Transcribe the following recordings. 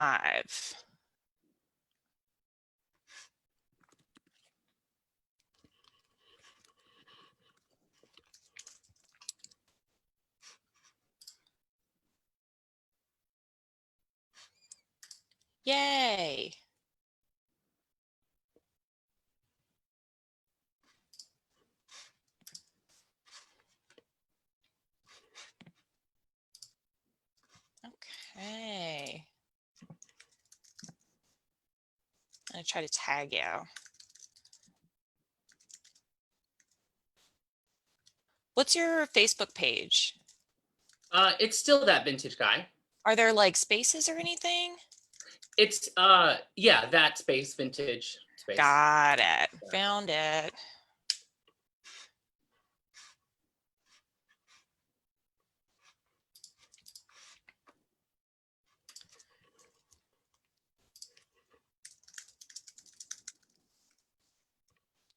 Live. Yay. Okay. I'm gonna try to tag you. What's your Facebook page? It's still that vintage guy. Are there like spaces or anything? It's yeah, that space vintage space. Got it. Yeah. Found it.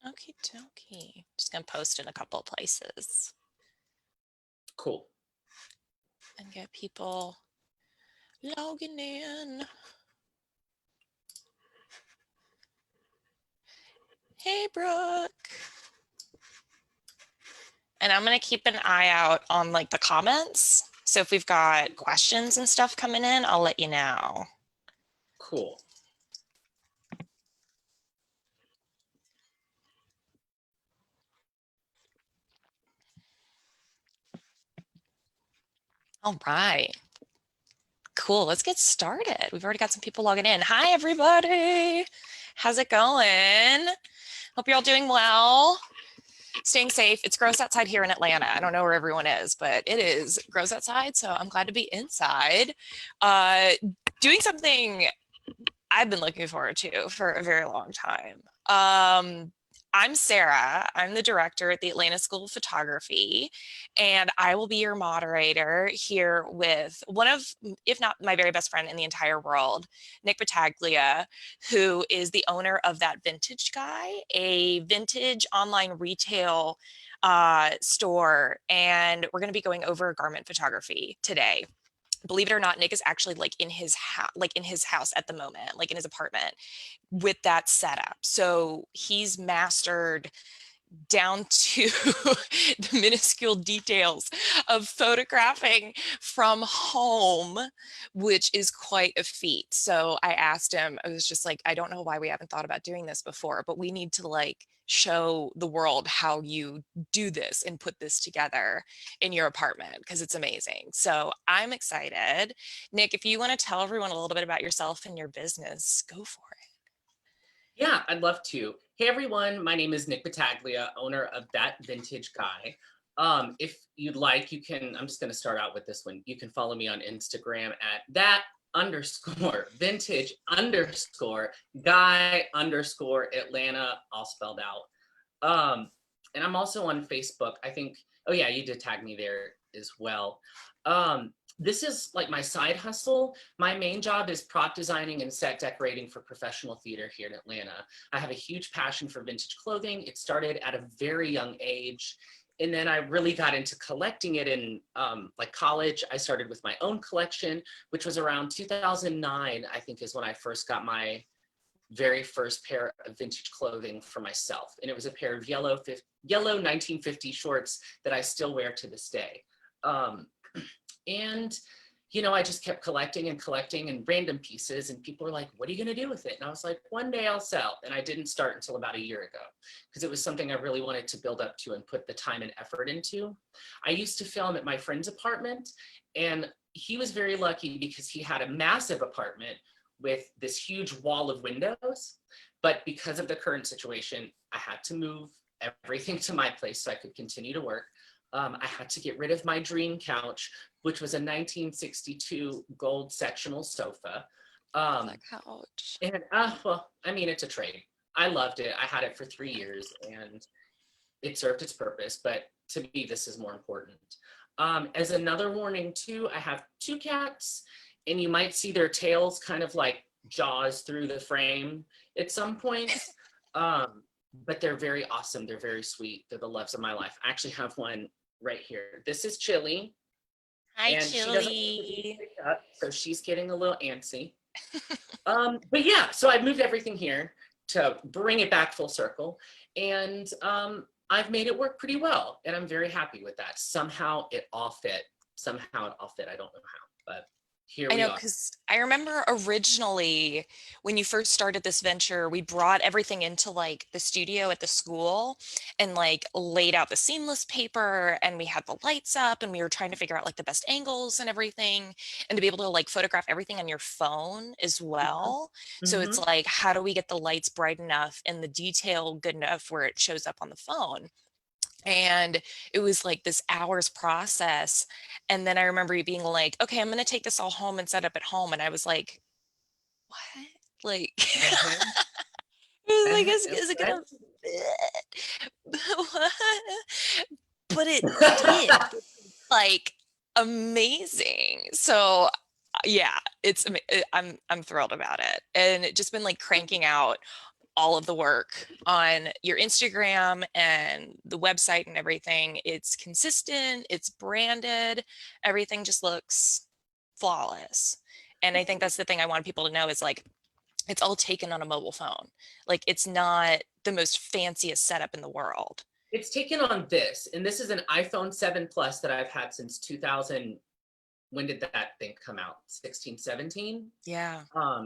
Okie dokie. Just gonna post in a couple of places Cool. and get people logging in. Hey, Brooke. And I'm gonna keep an eye out on like the comments. So if we've got questions and stuff coming in, I'll let you know. Cool. All right. Cool. Let's get started. We've already got some people logging in. Hi, everybody. How's it going? Hope you're all doing well. Staying safe. It's gross outside here in Atlanta. I don't know where everyone is, but it is gross outside. So I'm glad to be inside. Doing something I've been looking forward to for a very long time. I'm Sara. I'm the director at the Atlanta School of Photography, and I will be your moderator here with one of, if not my very best friend in the entire world, Nick Battaglia, who is the owner of That Vintage Guy, a vintage online retail store. And we're going to be going over garment photography today. Believe it or not, Nick is actually like in his house at the moment, like in his apartment with that setup. So he's mastered down to the minuscule details of photographing from home, which is quite a feat. So I asked him, I was just like, I don't know why we haven't thought about doing this before, but we need to like show the world how you do this and put this together in your apartment because it's amazing. So I'm excited. Nick, if you want to tell everyone a little bit about yourself and your business, go for it. Yeah, I'd love to. Hey everyone, my name is Nick Battaglia, owner of That Vintage Guy. If you'd like, you can, I'm just gonna start out with this one. You can follow me on Instagram at that_vintage_guy_Atlanta, all spelled out. And I'm also on Facebook. I think, oh yeah, you did tag me there as well. This is like my side hustle. My main job is prop designing and set decorating for professional theater here in Atlanta. I have a huge passion for vintage clothing. It started at a very young age. And then I really got into collecting it in like college. I started with my own collection, which was around 2009, I think is when I first got my very first pair of vintage clothing for myself. And it was a pair of yellow 1950 shorts that I still wear to this day. And, you know, I just kept collecting and random pieces, and people were like, what are you going to do with it? And I was like, one day I'll sell. And I didn't start until about a year ago because it was something I really wanted to build up to and put the time and effort into. I used to film at my friend's apartment, and he was very lucky because he had a massive apartment with this huge wall of windows. But because of the current situation, I had to move everything to my place so I could continue to work. I had to get rid of my dream couch, which was a 1962 gold sectional sofa. That couch. And well, I mean, it's a trade. I loved it. I had it for 3 years and it served its purpose, but to me, this is more important. As another warning too, I have 2 cats, and you might see their tails kind of like jaws through the frame at some points. But they're very awesome. They're very sweet. They're the loves of my life. I actually have one right here. This is Chili. Hi, And she doesn't like to be Chili. picked up, so she's getting a little antsy. But yeah, so I moved everything here to bring it back full circle. And I've made it work pretty well. And I'm very happy with that. Somehow it all fit. Somehow it all fit. I don't know how, but here I we know, are. because I remember originally when you first started this venture, we brought everything into like the studio at the school and like laid out the seamless paper and we had the lights up and we were trying to figure out like the best angles and everything and to be able to like photograph everything on your phone as Mhm. well. So it's Mhm. like, how do we get the lights bright enough and the detail good enough where it shows up on the phone? And it was like this hours process. And then I remember you being like, okay, I'm going to take this all home and set up at home. And I was like, what? Like, Uh-huh. it was like, Uh-huh. is it Right? going to, but it did like amazing. So yeah, I'm thrilled about it. And it just been like cranking out all of the work on your Instagram and the website and everything. It's consistent, it's branded, everything just looks flawless. And I think that's the thing I want people to know is like, it's all taken on a mobile phone. Like, it's not the most fanciest setup in the world. It's taken on this, and this is an iPhone 7 Plus that I've had since 2000. When did that thing come out? 16, 17? Yeah.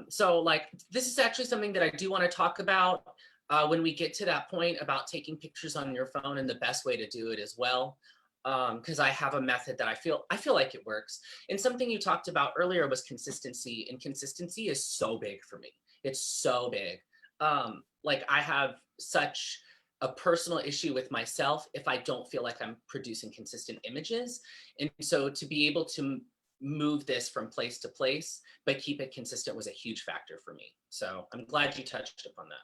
So like this is actually something that I do want to talk about when we get to that point about taking pictures on your phone and the best way to do it as well. Because I have a method that I feel like it works. And something you talked about earlier was consistency, and consistency is so big for me. It's so big. Like I have such a personal issue with myself if I don't feel like I'm producing consistent images. And so to be able to move this from place to place but keep it consistent was a huge factor for me. So I'm glad you touched upon that.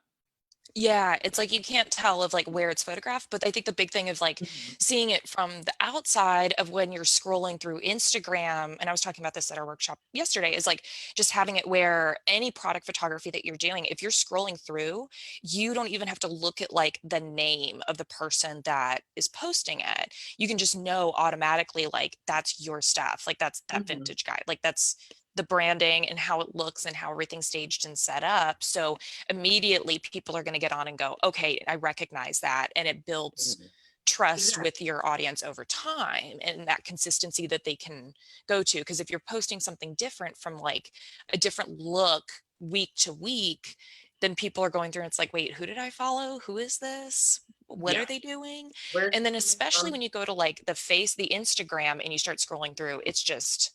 Yeah, it's like you can't tell of like where it's photographed, but I think the big thing of like Mhm. seeing it from the outside of when you're scrolling through Instagram, and I was talking about this at our workshop yesterday, is like just having it where any product photography that you're doing, if you're scrolling through, you don't even have to look at like the name of the person that is posting it. You can just know automatically like that's your stuff, like that's that Mhm. vintage guy, like that's the branding and how it looks and how everything's staged and set up. So immediately people are going to get on and go, okay, I recognize that. And it builds Mhm. trust with Exactly. your audience over time and that consistency that they can go to. Because if you're posting something different from like a different look week to week, then people are going through and it's like, wait, who did I follow? Who is this? What Yeah. are they doing? Where's And then it coming especially from? when you go to like the Instagram and you start scrolling through, it's just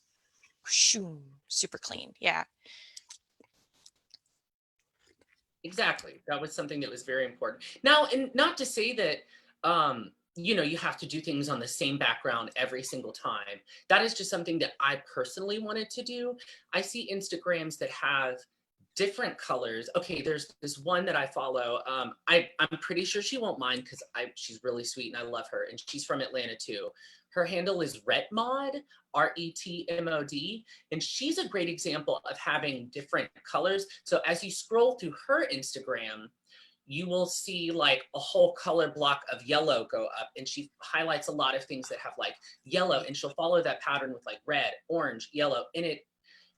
shoo, super clean. Yeah. Exactly. That was something that was very important. Now, and not to say that you have to do things on the same background every single time. That is just something that I personally wanted to do. I see Instagrams that have different colors. Okay, there's this one that I follow. I'm pretty sure she won't mind because she's really sweet and I love her, and she's from Atlanta too. Her handle is Retmod, Retmod, and she's a great example of having different colors. So as you scroll through her Instagram, you will see like a whole color block of yellow go up, and she highlights a lot of things that have like yellow, and she'll follow that pattern with like red, orange, yellow, and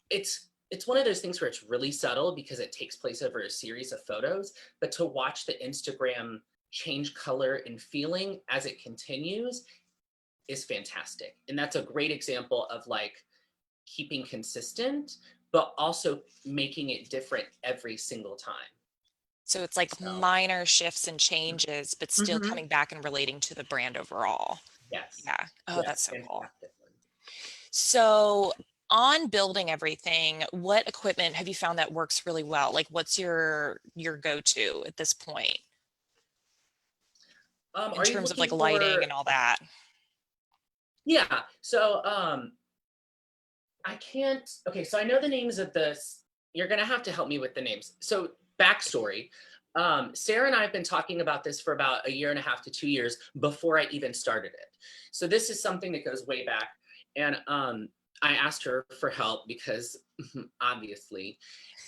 it's one of those things where it's really subtle because it takes place over a series of photos, but to watch the Instagram change color and feeling as it continues is fantastic. And that's a great example of like keeping consistent, but also making it different every single time. So it's like So, minor shifts and changes, but still mhm. coming back and relating to the brand overall. Yes, Yeah. Oh, yes, that's so cool. fantastic one. So on building everything, what equipment have you found that works really well? Like what's your go-to at this point in Are you terms of like looking lighting for? and all that? Yeah. So, I can't. Okay, so I know the names of this. You're gonna have to help me with the names. So, backstory. Sarah and I have been talking about this for about a year and a half to 2 years before I even started it. So this is something that goes way back, and I asked her for help because obviously,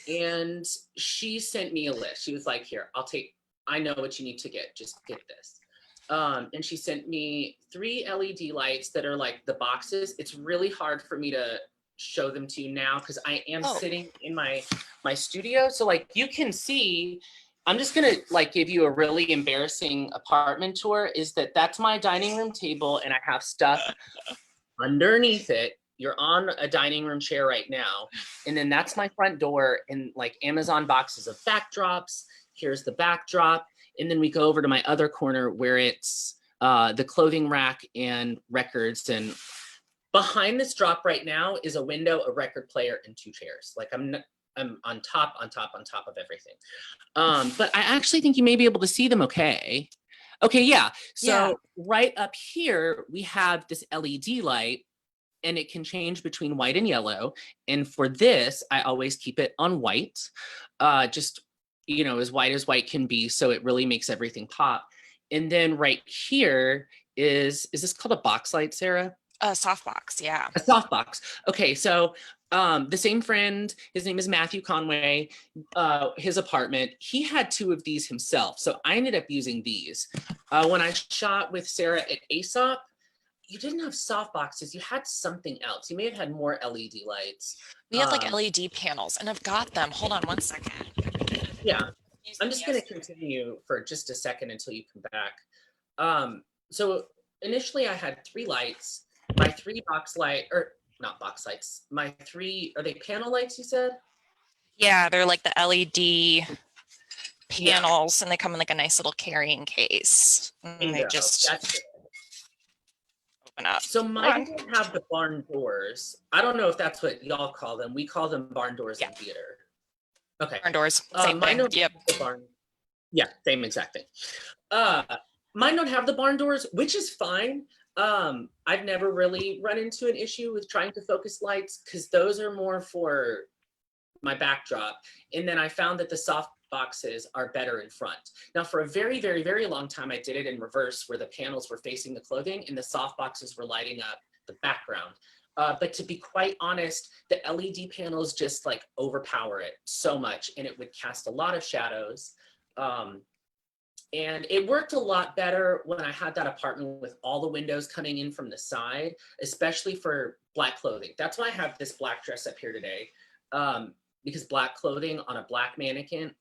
and she sent me a list. She was like, "Here, I'll take. I know what you need to get. Just get this." And she sent me 3 LED lights that are like the boxes. It's really hard for me to show them to you now because I am Oh. sitting in my studio. So like you can see, I'm just gonna like give you a really embarrassing apartment tour. Is that's my dining room table and I have stuff underneath it. You're on a dining room chair right now. And then that's my front door and like Amazon boxes of backdrops. Here's the backdrop. And then we go over to my other corner where it's the clothing rack and records. And behind this drop right now is a window, a record player, and 2 chairs. Like I'm on top of everything. But I actually think you may be able to see them okay. Okay, yeah. So right up here, we have this LED light and it can change between white and yellow. And for this, I always keep it on white, just, as white can be. So it really makes everything pop. And then right here is this called a box light, Sarah? A softbox, yeah. A softbox. Okay, so the same friend, his name is Matthew Conway, his apartment, he had 2 of these himself. So I ended up using these. When I shot with Sara at ASoP, you didn't have soft boxes, you had something else. You may have had more LED lights. We had like LED panels, and I've got them. Hold on one second. Yeah, I'm just going to continue for just a second until you come back. So initially I had 3 lights. My 3 box light, or not box lights, my 3, are they panel lights you said? Yeah, they're like the LED panels, and they come in like a nice little carrying case. And they just open up. So mine don't have the barn doors. I don't know if that's what y'all call them. We call them barn doors in theater. Okay. Barn doors, same mine thing. Don't yep. have the barn. Yeah, same exact thing. Mine don't have the barn doors, which is fine. I've never really run into an issue with trying to focus lights because those are more for my backdrop. And then I found that the soft boxes are better in front. Now, for a very, very, very long time, I did it in reverse where the panels were facing the clothing and the soft boxes were lighting up the background. But to be quite honest, the LED panels just like overpower it so much and it would cast a lot of shadows. And it worked a lot better when I had that apartment with all the windows coming in from the side, especially for black clothing. That's why I have this black dress up here today. Because black clothing on a black mannequin,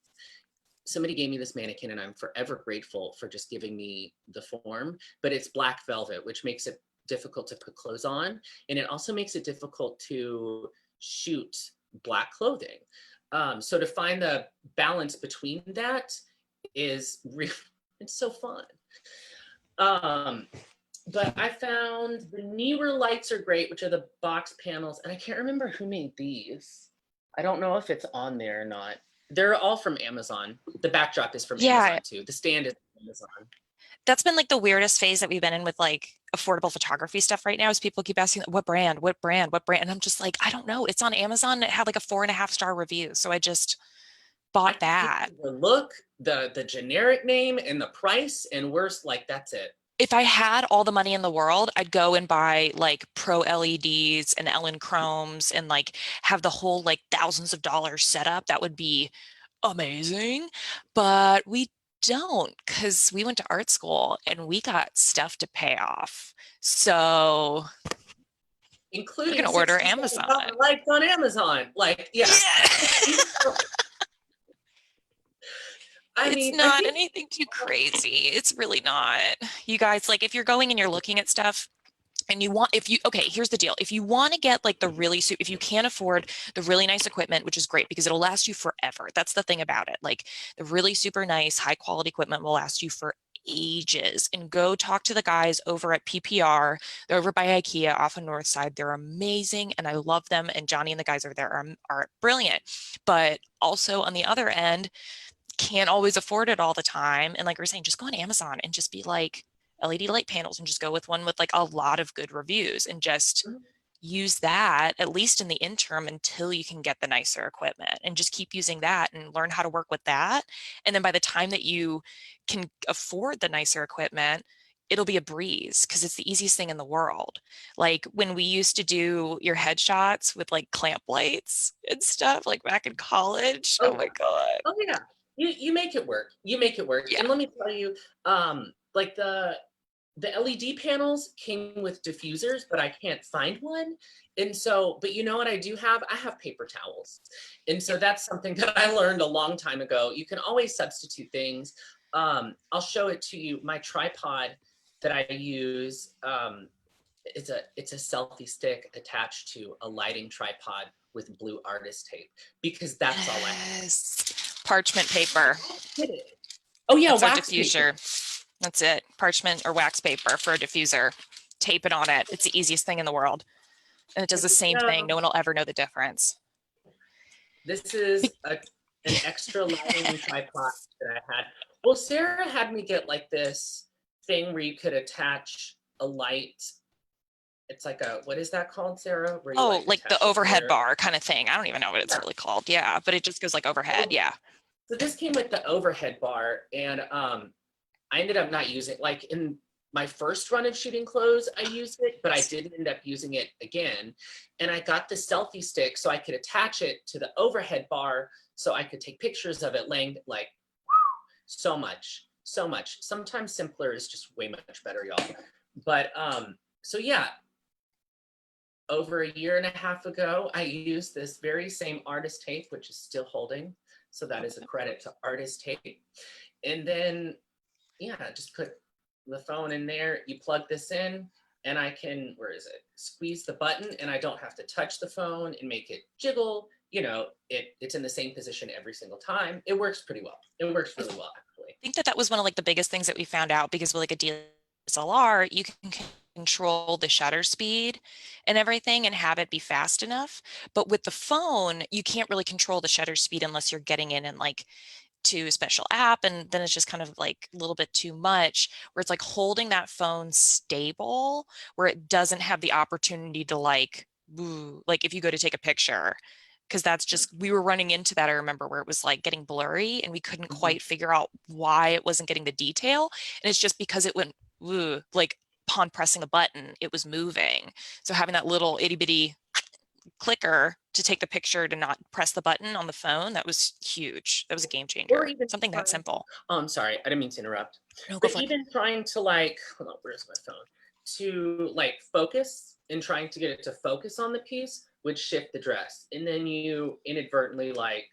somebody gave me this mannequin and I'm forever grateful for just giving me the form, but it's black velvet, which makes it difficult to put clothes on. And it also makes it difficult to shoot black clothing. So to find the balance between that is really, it's so fun. But I found the newer lights are great, which are the box panels. And I can't remember who made these. I don't know if it's on there or not. They're all from Amazon. The backdrop is from Amazon too. The stand is from Amazon. That's been like the weirdest phase that we've been in with like affordable photography stuff right now is people keep asking what brand. And I'm just like, I don't know. It's on Amazon. It had like a 4.5-star review. So I just bought that. The look, the generic name and the price, and we're like, that's it. If I had all the money in the world, I'd go and buy like pro LEDs and Ellen Chromes and like have the whole like thousands of dollars set up. That would be amazing. But we don't because we went to art school and we got stuff to pay off. So including we're gonna order Amazon. Lights on Amazon. Like, yeah. It's not anything too crazy. It's really not. You guys, like if you're going and you're looking at stuff and you want, okay, here's the deal. If you want to get like if you can't afford the really nice equipment, which is great because it'll last you forever. That's the thing about it. Like the really super nice, high quality equipment will last you for ages. And go talk to the guys over at PPR. They're over by IKEA off on North Side. They're amazing and I love them. And Johnny and the guys over there are brilliant. But also on the other end, can't always afford it all the time. And like we're saying, just go on Amazon and just be like LED light panels and just go with one with like a lot of good reviews and just use that at least in the interim until you can get the nicer equipment and just keep using that and learn how to work with that. And then by the time that you can afford the nicer equipment, it'll be a breeze because it's the easiest thing in the world. Like when we used to do your headshots with like clamp lights and stuff like back in college. Oh my God. Oh yeah. You make it work. You make it work. Yeah. And let me tell you, like the the LED panels came with diffusers, but I can't find one. And so, but you know what I do have? I have paper towels. And so that's something that I learned a long time ago. You can always substitute things. I'll show it to you. My tripod that I use, it's a selfie stick attached to a lighting tripod with blue artist tape because that's all I have. Yes. Parchment paper. Oh yeah, That's our wax diffuser. paper. That's it. Parchment or wax paper for a diffuser. Tape it on it. It's the easiest thing in the world. And it does the same thing. No one will ever know the difference. This is an extra lighting tripod that I had. Well, Sarah had me get like this thing where you could attach a light. It's like a, what is that called, Sarah? Where you Oh, like the attach it overhead here. bar kind of thing. I don't even know what it's really called. Yeah, but it just goes like overhead. Yeah. So this came with the overhead bar, and I ended up not using it. Like in my first run of shooting clothes, I used it, but I didn't end up using it again. And I got the selfie stick so I could attach it to the overhead bar so I could take pictures of it laying like so much, so much. Sometimes simpler is just way much better, y'all. But so yeah, over a year and a half ago, I used this very same artist tape, which is still holding. So that is a credit to artist tape. And then, yeah, just put the phone in there. You plug this in and I can, where is it? Squeeze the button and I don't have to touch the phone and make it jiggle. You know, it's in the same position every single time. It works pretty well. It works really well, actually. I think that was one of like the biggest things that we found out because with like a DSLR, you can control the shutter speed and everything and have it be fast enough. But with the phone, you can't really control the shutter speed unless you're getting in and like to a special app, and then it's just kind of like a little bit too much where it's like holding that phone stable where it doesn't have the opportunity to like like if you go to take a picture, because that's just, we were running into that, I remember, where it was like getting blurry and we couldn't quite figure out why it wasn't getting the detail, and it's just because it went like upon pressing a button it was moving. So having that little itty bitty clicker to take the picture to not press the button on the phone, that was huge. That was a game Or changer. even Something that simple. oh, I'm sorry, I didn't mean to interrupt. No, go But for it. even trying to like, hold on, where's my phone? To like focus and trying to get it to focus on the piece would shift the dress. And then you inadvertently like,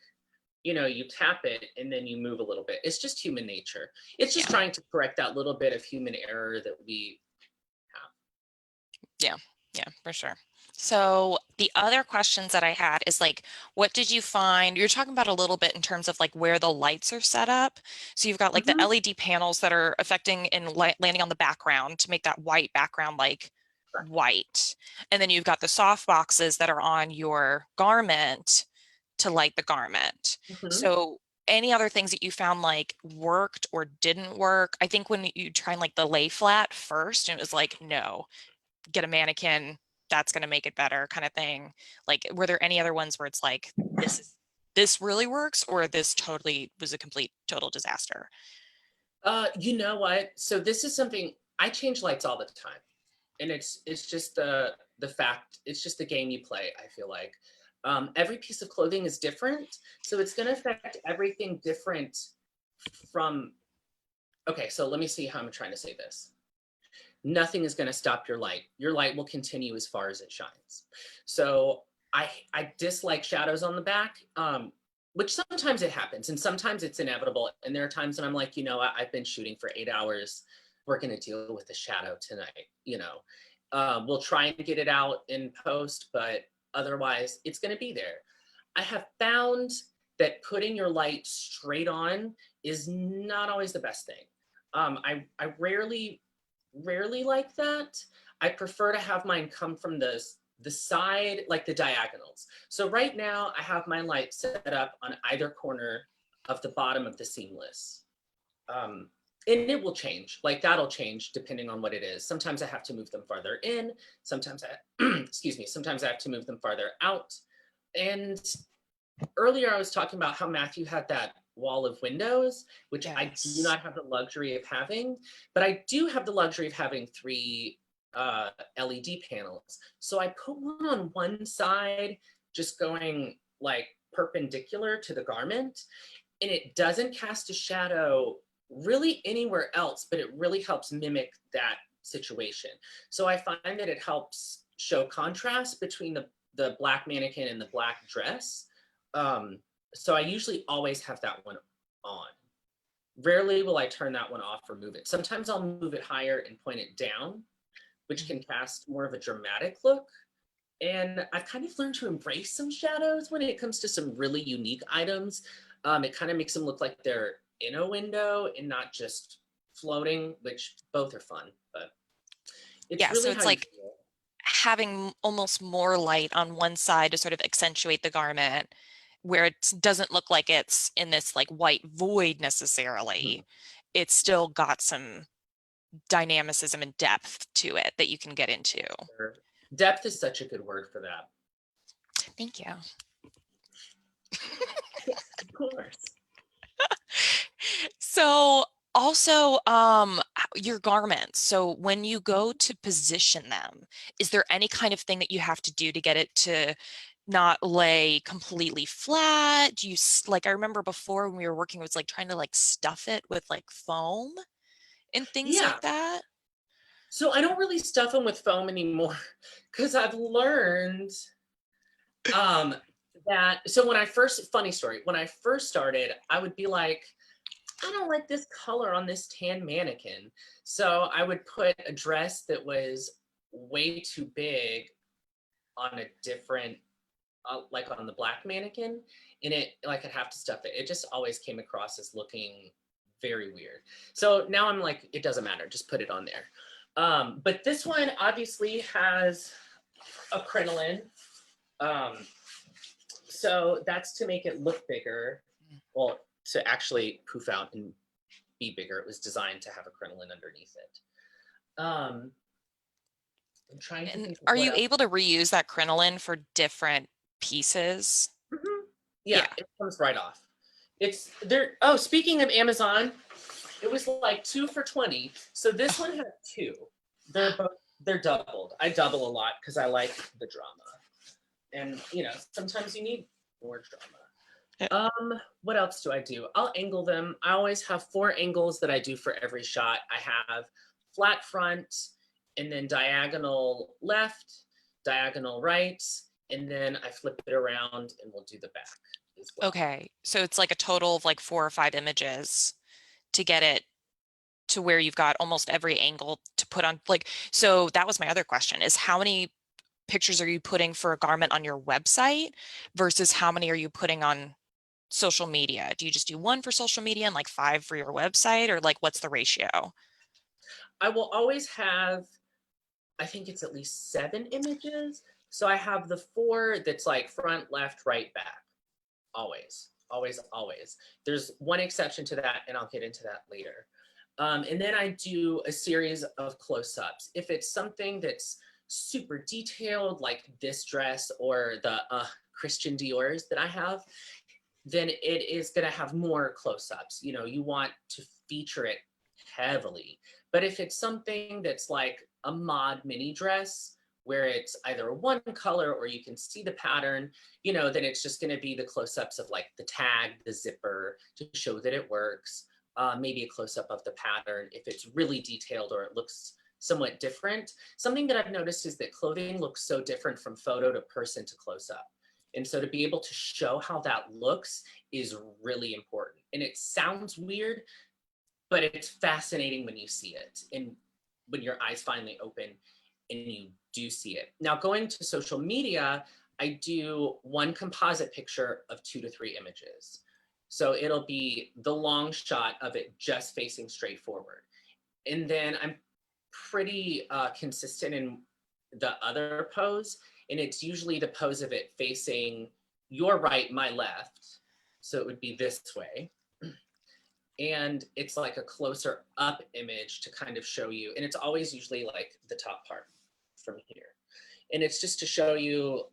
you know, you tap it and then you move a little bit. It's just human nature. It's just trying to correct that little bit of human error that we have. Yeah, for sure. So the other questions that I had is like, what did you find? You're talking about a little bit in terms of like where the lights are set up. So you've got like the LED panels that are affecting and landing on the background to make that white background like white. And then you've got the soft boxes that are on your garment to light the garment. So any other things that you found like worked or didn't work? I think when you try and like the lay flat first, and it was like, no, get a mannequin, that's going to make it better kind of thing. Like, were there any other ones where it's like, this really works, or this totally was a complete total disaster? You know what? So this is something I change lights all the time. And it's just the fact, it's just the game you play, I feel like. Every piece of clothing is different. So it's gonna affect everything different from, okay, so let me see how I'm trying to say this. Nothing is gonna stop your light. Your light will continue as far as it shines. So I dislike shadows on the back, which sometimes it happens and sometimes it's inevitable. And there are times when I'm like, you know, I've been shooting for 8 hours. We're going to deal with the shadow tonight. You know, we'll try and get it out in post, but otherwise it's going to be there. I have found that putting your light straight on is not always the best thing. I rarely like that. I prefer to have mine come from the side, like the diagonals. So right now I have my light set up on either corner of the bottom of the seamless. And it will change, like that'll change depending on what it is. Sometimes I have to move them farther in. Sometimes excuse me, sometimes I have to move them farther out. And earlier I was talking about how Matthew had that wall of windows, which I do not have the luxury of having, but I do have the luxury of having 3 LED panels. So I put one on one side, just going like perpendicular to the garment, and it doesn't cast a shadow really anywhere else, but it really helps mimic that situation. So I find that it helps show contrast between the black mannequin and the black dress. So I usually always have that one on. Rarely will I turn that one off or move it. Sometimes I'll move it higher and point it down, which can cast more of a dramatic look. And I've kind of learned to embrace some shadows when it comes to some really unique items. It kind of makes them look like they're in a window and not just floating, which both are fun, but it's Yeah, so really it's how you like feel. having almost more light on one side to sort of accentuate the garment where it doesn't look like it's in this like white void necessarily. Mhm. It's still got some dynamicism and depth to it that you can get into. Depth is such a good word for that. Thank you. Of course. So also your garments. So when you go to position them, is there any kind of thing that you have to do to get it to not lay completely flat? Do you like I remember before when we were working it was like trying to like stuff it with like foam and things Yeah. like that? So I don't really stuff them with foam anymore because I've learned um, that. So when I first, funny story, when I first started, I would be like, I don't like this color on this tan mannequin. So I would put a dress that was way too big on a different, like on the black mannequin, and it, like I'd have to stuff it. It just always came across as looking very weird. So now I'm like, it doesn't matter, just put it on there. But this one obviously has a crinoline. Um, so that's to make it look bigger. Well, to actually poof out and be bigger. It was designed to have a crinoline underneath it. I'm trying to And think of are what you else. able to reuse that crinoline for different pieces? Mhm. Yeah, Yeah. it comes right off. It's there. Oh, speaking of Amazon, it was like 2 for $20. So this one had two. They're doubled. I double a lot because I like the drama. And sometimes you need more Yeah. drama. What else do I do? I'll angle them. I always have 4 angles that I do for every shot. I have flat front, and then diagonal left, diagonal right, and then I flip it around and we'll do the back as well. Okay. So it's like a total of like 4 or 5 images to get it to where you've got almost every angle to put on like so that was my other question is how many pictures are you putting for a garment on your website versus how many are you putting on social media? Do you just do one for social media and like 5 for your website or like what's the ratio? I will always have, I think it's at least 7 images. So I have the 4 that's like front, left, right, back. Always, always, always. There's one exception to that, and I'll get into that later. And then I do a series of close-ups. If it's something that's super detailed, like this dress or the Christian Dior's that I have, then it is going to have more close-ups. You want to feature it heavily. But if it's something that's like a mod mini dress where it's either one color or you can see the pattern, then it's just going to be the close-ups of like the tag, the zipper to show that it works. Maybe a close-up of the pattern if it's really detailed or it looks somewhat different. Something that I've noticed is that clothing looks so different from photo to person to close-up. And so to be able to show how that looks is really important. And it sounds weird, but it's fascinating when you see it and when your eyes finally open and you do see it. Now, going to social media, I do one composite picture of 2 to 3 images. So it'll be the long shot of it just facing straight forward. And then I'm pretty consistent in the other pose. And it's usually the pose of it facing your right, my left. So it would be this way. And it's like a closer up image to kind of show you. And it's always usually like the top part from here. And it's just to show you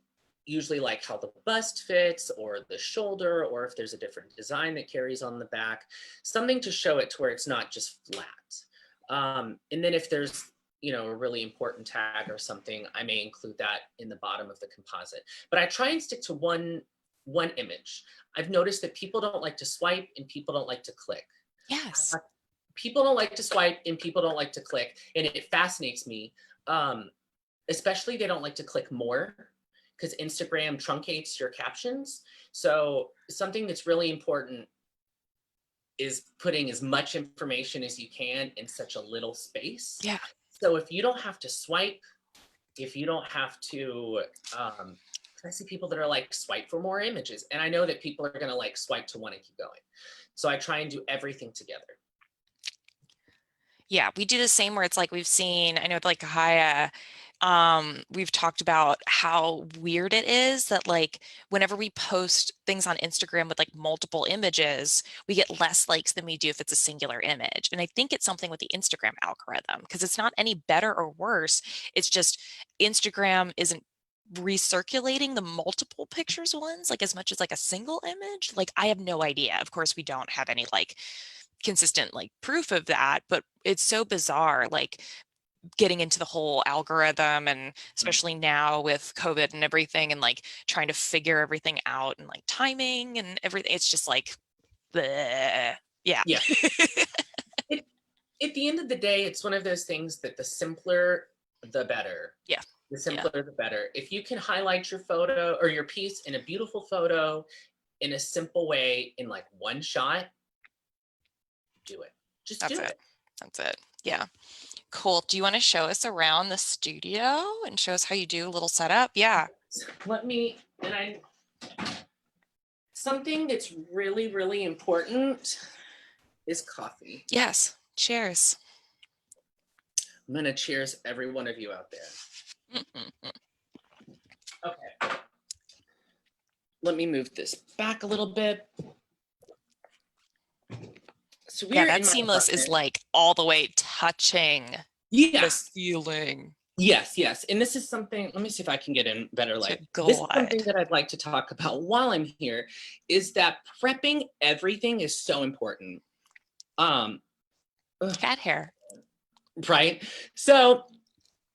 usually like how the bust fits or the shoulder, or if there's a different design that carries on the back, something to show it to where it's not just flat. And then if there's a really important tag or something, I may include that in the bottom of the composite. But I try and stick to one image. I've noticed that people don't like to swipe and people don't like to click. Yes. people don't like to swipe and people don't like to click, and it fascinates me. Especially they don't like to click more because Instagram truncates your captions. So something that's really important is putting as much information as you can in such a little space. Yeah. So if you don't have to swipe, if you don't have to, I see people that are like swipe for more images, and I know that people are going to like swipe to want to keep going. So I try and do everything together. Yeah, we do the same where it's like we've seen, I know like Kaya, we've talked about how weird it is that like whenever we post things on Instagram with like multiple images, we get less likes than we do if it's a singular image. And I think it's something with the Instagram algorithm because it's not any better or worse. It's just Instagram isn't recirculating the multiple pictures ones like as much as like a single image. Like I have no idea. Of course, we don't have any like consistent like proof of that, but it's so bizarre like getting into the whole algorithm and especially now with COVID and everything and like trying to figure everything out and like timing and everything. It's just like bleh. Yeah. Yeah. At the end of the day, it's one of those things that the simpler the better. Yeah. The simpler the better. If you can highlight your photo or your piece in a beautiful photo in a simple way in like one shot, do it. Just That's do it. it. That's it. Yeah. Cool. Do you want to show us around the studio and show us how you do a little setup? Yeah. Let me, something that's really, really important is coffee. Yes. Cheers. I'm going to cheers every one of you out there. Okay. Let me move this back a little bit. So yeah, that seamless is like all the way touching the ceiling. Yes, yes. And this is something, let me see if I can get in better light. This is something that I'd like to talk about while I'm here, is that prepping everything is so important. Cat hair. Right? So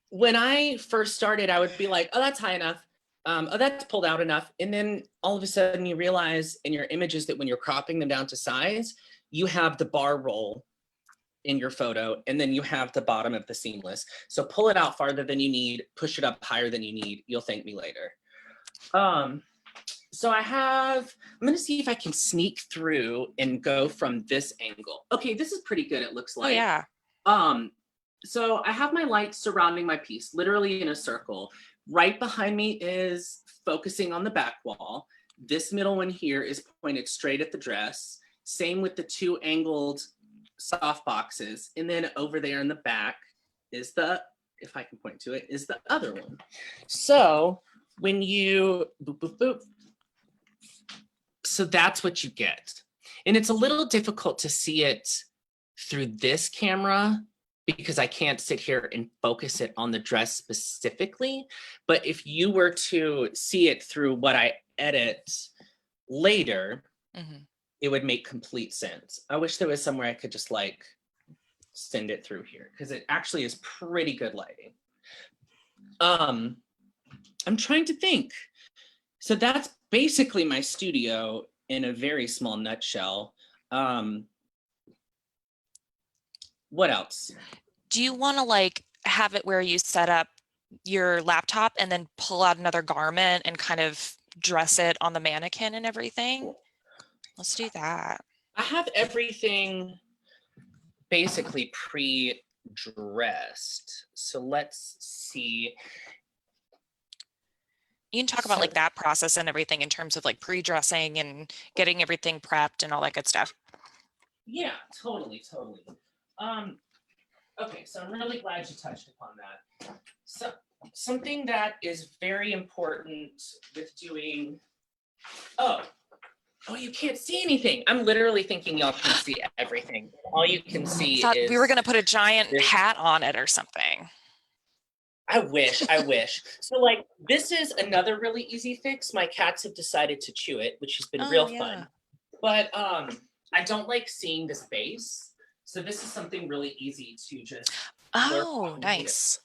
when I first started, I would be like, oh, that's high enough. Oh, that's pulled out enough. And then all of a sudden you realize in your images that when you're cropping them down to size, you have the bar roll in your photo, and then you have the bottom of the seamless. So pull it out farther than you need, push it up higher than you need. You'll thank me later. So I'm going to see if I can sneak through and go from this angle. Okay, this is pretty good, it looks like. Oh, yeah. So I have my light surrounding my piece, literally in a circle. Right behind me is focusing on the back wall. This middle one here is pointed straight at the dress. Same with the two angled soft boxes. And then over there in the back is the, if I can point to it, is the other one. So when you boop, boop, boop. So that's what you get. And it's a little difficult to see it through this camera because I can't sit here and focus it on the dress specifically. But if you were to see it through what I edit later, it would make complete sense. I wish there was somewhere I could just like send it through here because it actually is pretty good lighting. I'm trying to think. So that's basically my studio in a very small nutshell. What else? Do you want to like have it where you set up your laptop and then pull out another garment and kind of dress it on the mannequin and everything? Let's do that. I have everything basically pre-dressed. So let's see. You can talk about like that process and everything in terms of like pre-dressing and getting everything prepped and all that good stuff. Yeah, totally. Okay, so I'm really glad you touched upon that. So something that is very important with doing, oh, you can't see anything. I'm literally thinking y'all can see everything. All you can see is... we were going to put a giant hat on it or something. I wish. So like, this is another really easy fix. My cats have decided to chew it, which has been real fun. But I don't like seeing this base. So this is something really easy to just... Oh, nice.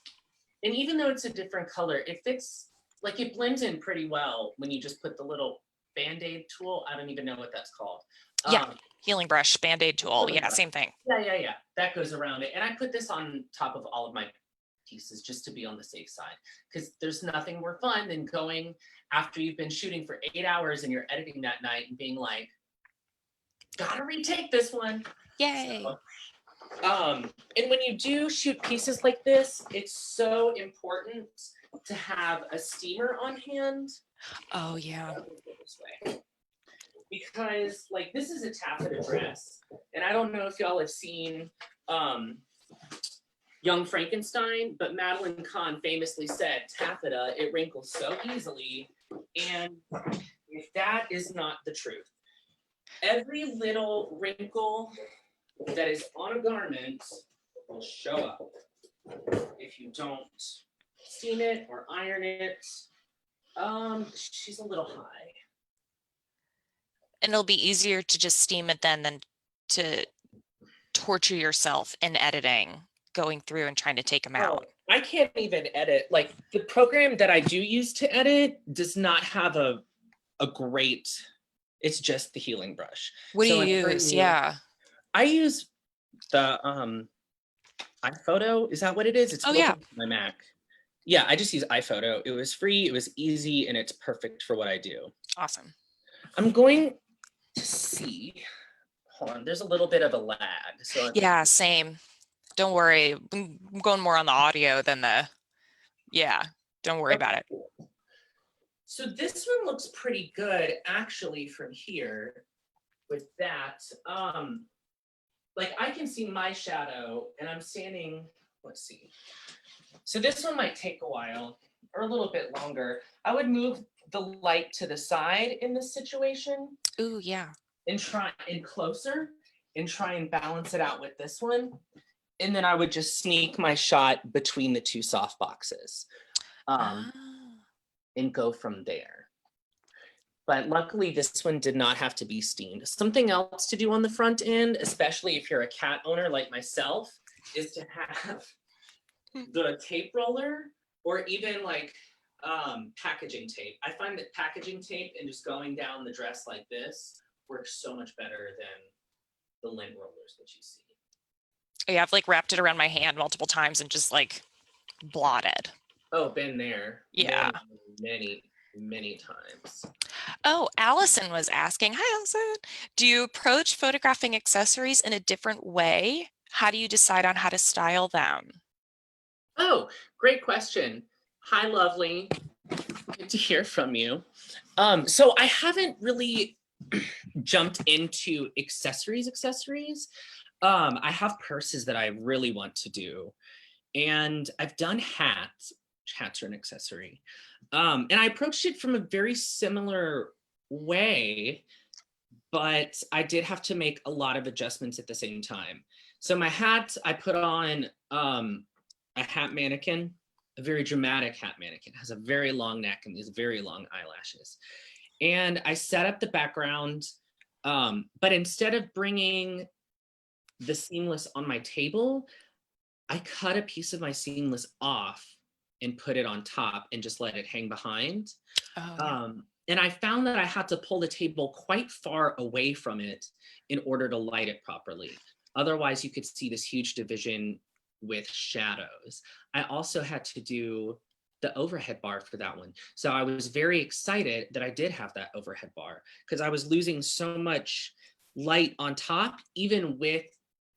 And even though it's a different color, it fits, like it blends in pretty well when you just put the little Band-Aid tool. I don't even know what that's called. Healing brush, Band-Aid tool. Healing Yeah, brush. same thing. Yeah. That goes around it. And I put this on top of all of my pieces just to be on the safe side, because there's nothing more fun than going after you've been shooting for 8 hours and you're editing that night and being like, gotta retake this one. Yay. And when you do shoot pieces like this, it's so important to have a steamer on hand. Oh yeah. This way. Because like this is a taffeta dress, and I don't know if y'all have seen Young Frankenstein, but Madeline Kahn famously said, taffeta, it wrinkles so easily. And if that is not the truth, every little wrinkle that is on a garment will show up if you don't steam it or iron it. She's a little high. And it'll be easier to just steam it then than to torture yourself in editing, going through and trying to take them out. I can't even edit. Like the program that I do use to edit does not have a great, it's just the healing brush. What do you use? Yeah. I use the iPhoto. Is that what it is? It's oh yeah, my Mac. Yeah, I just use iPhoto. It was free, it was easy, and it's perfect for what I do. Awesome. I'm going to see. Hold on, there's a little bit of a lag. So yeah, same. Don't worry. I'm going more on the audio than the, yeah, don't worry about it. So this one looks pretty good actually from here with that. Like I can see my shadow and I'm standing, let's see. So this one might take a while or a little bit longer. I would move the light to the side in this situation. Ooh, yeah. And try and closer and try and balance it out with this one. And then I would just sneak my shot between the two soft boxes and go from there. But luckily this one did not have to be steamed. Something else to do on the front end, especially if you're a cat owner like myself, is to have the tape roller or even like packaging tape. I find that packaging tape and just going down the dress like this works so much better than the lint rollers that you see. Yeah, I've like wrapped it around my hand multiple times and just like blotted. Oh, been there. Yeah. Many times. Oh, Allison was asking, hi Allison, do you approach photographing accessories in a different way? How do you decide on how to style them? Oh, great question. Hi, lovely. Good to hear from you. So I haven't really jumped into accessories. I have purses that I really want to do. And I've done hats. Hats are an accessory. And I approached it from a very similar way, but I did have to make a lot of adjustments at the same time. So my hat, I put on a hat mannequin, a very dramatic hat mannequin. It has a very long neck and these very long eyelashes. And I set up the background, but instead of bringing the seamless on my table, I cut a piece of my seamless off and put it on top and just let it hang behind. Oh, yeah. And I found that I had to pull the table quite far away from it in order to light it properly. Otherwise, you could see this huge division with shadows. I also had to do the overhead bar for that one. So I was very excited that I did have that overhead bar because I was losing so much light on top, even with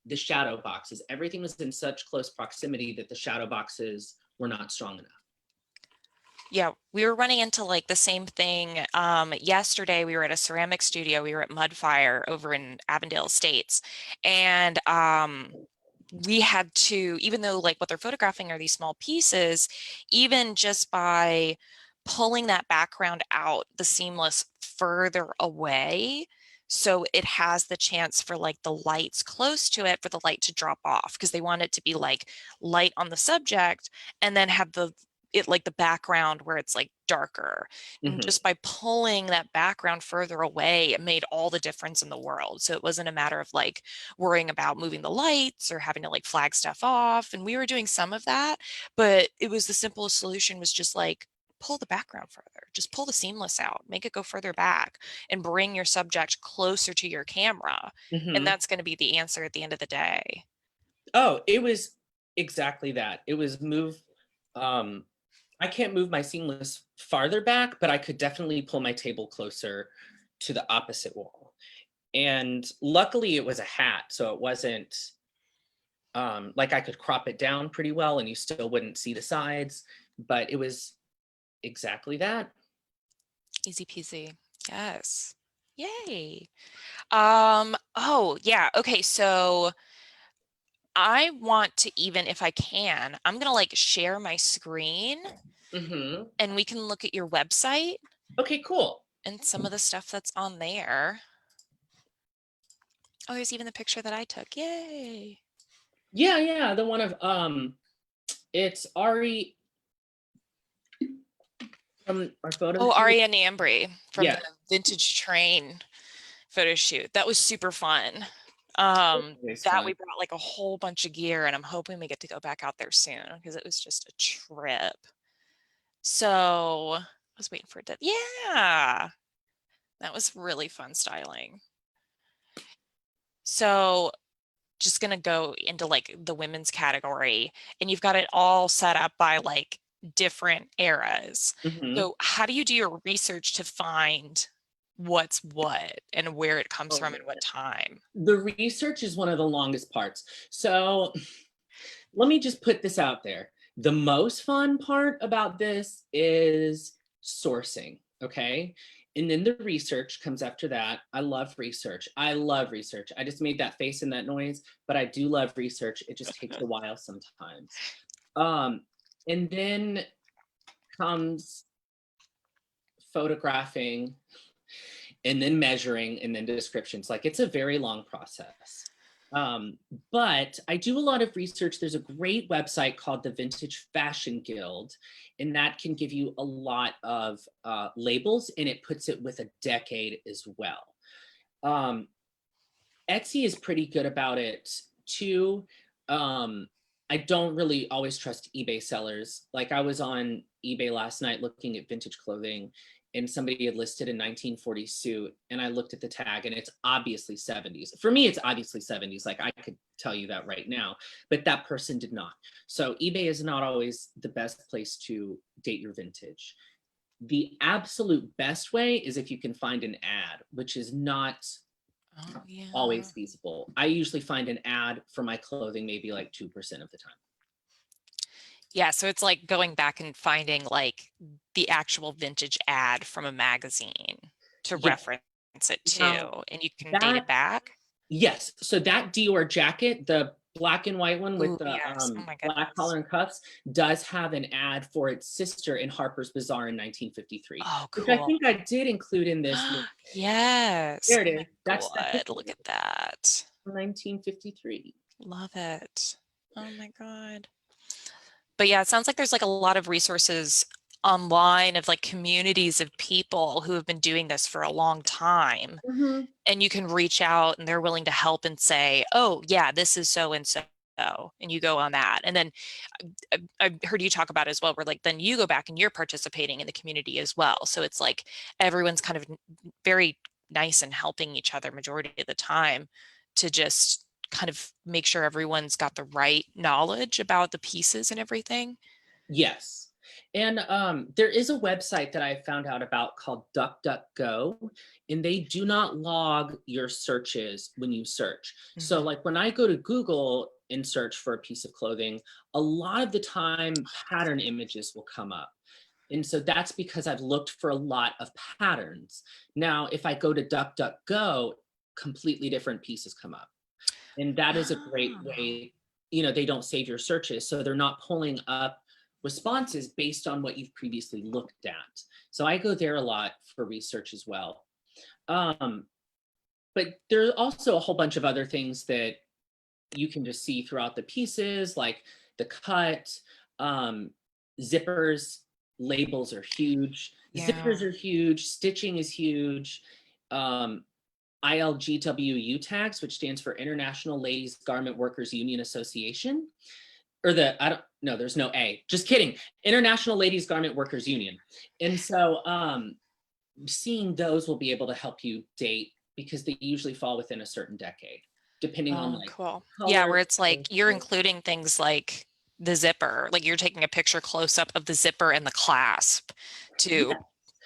the shadow boxes. Everything was in such close proximity that the shadow boxes were not strong enough. Yeah, we were running into like the same thing. Yesterday we were at a ceramic studio. We were at Mudfire over in Avondale Estates. And we had to, even though like what they're photographing are these small pieces, even just by pulling that background out, the seamless further away, so it has the chance for like the lights close to it for the light to drop off, because they want it to be like light on the subject and then have it like the background where it's like darker. And just by pulling that background further away, it made all the difference in the world. So it wasn't a matter of like worrying about moving the lights or having to like flag stuff off. And we were doing some of that, but it was the simplest solution was just like pull the background further, just pull the seamless out, make it go further back and bring your subject closer to your camera. And Mhm. that's going to be the answer at the end of the day. Oh, it was exactly that. It was move, um, I can't move my seamless farther back, but I could definitely pull my table closer to the opposite wall. And luckily it was a hat, so it wasn't like I could crop it down pretty well and you still wouldn't see the sides, but it was exactly that. Easy peasy. Yes. Yay. Oh yeah. Okay. So I want to, even if I can, I'm gonna like share my screen Hmm. and we can look at your website Okay, cool. and some of the stuff that's on there. Oh, there's even the picture that I took. Yay. Yeah, yeah, the one of it's Ari from our photo Oh, shoot. Aria and Ambry from the Yes. Vintage Train photo shoot. That was super fun. Always That fun. we brought like a whole bunch of gear and I'm hoping we get to go back out there soon because it was just a trip. So I was waiting for it to, yeah, that was really fun styling. So just gonna go into like the women's category and you've got it all set up by like different eras. Hmm. So how do you do your research to find what's what and where it comes Oh from and what man. time? The research is one of the longest parts. So let me just put this out there. The most fun part about this is sourcing, okay? And then the research comes after that. I love research. I love research. I just made that face and that noise, but I do love research. It just takes a while sometimes. Um, and then comes photographing and then measuring and then descriptions. Like it's a very long process. Um, but I do a lot of research. There's a great website called the Vintage Fashion Guild, and that can give you a lot of labels and it puts it with a decade as well. Um, Etsy is pretty good about it too. Um, I don't really always trust eBay sellers. Like I was on eBay last night looking at vintage clothing and somebody had listed a 1940 suit and I looked at the tag and it's obviously 70s. For me, it's obviously 70s. Like I could tell you that right now, but that person did not. So eBay is not always the best place to date your vintage. The absolute best way is if you can find an ad, which is not Oh yeah. always feasible. I usually find an ad for my clothing maybe like 2% of the time. Yeah, so it's like going back and finding like the actual vintage ad from a magazine to Yeah. reference it Now to, and you can date that, it back. yes. So that Dior jacket, the black and white one with Oh, the yes. Oh my black goodness. collar and cuffs, does have an ad for its sister in Harper's Bazaar in 1953, Oh, which I cool. think I did include in this. Yes. There it Oh is. my That God. picture Look at that. from 1953. Love it. Oh my God. But yeah, it sounds like there's like a lot of resources online of like communities of people who have been doing this for a long time. Mhm. And you can reach out and they're willing to help and say, oh, yeah, this is so and so. And you go on that. And then I heard you talk about as well, where like then you go back and you're participating in the community as well. So it's like everyone's kind of very nice and helping each other majority of the time to just kind of make sure everyone's got the right knowledge about the pieces and everything. Yes. And there is a website that I found out about called DuckDuckGo, and they do not log your searches when you search. So, Mhm. like when I go to Google and search for a piece of clothing, a lot of the time pattern images will come up. And so that's because I've looked for a lot of patterns. Now, if I go to DuckDuckGo, completely different pieces come up. And that is a great Oh, way, you know, they don't save your searches. So they're not pulling up responses based on what you've previously looked at. So I go there a lot for research as well. Um, but there's also a whole bunch of other things that you can just see throughout the pieces, like the cut, um, zippers, labels are huge. Zippers yeah. are huge. Stitching is huge. Um, ILGWU tags, which stands for International Ladies Garment Workers Union Association. or the, I don't, no, there's no A, just kidding. International Ladies Garment Workers Union. And so seeing those will be able to help you date because they usually fall within a certain decade, depending on Oh, like cool. Yeah, where color. it's like you're including things like the zipper, like you're taking a picture close up of the zipper and the clasp to Yeah, because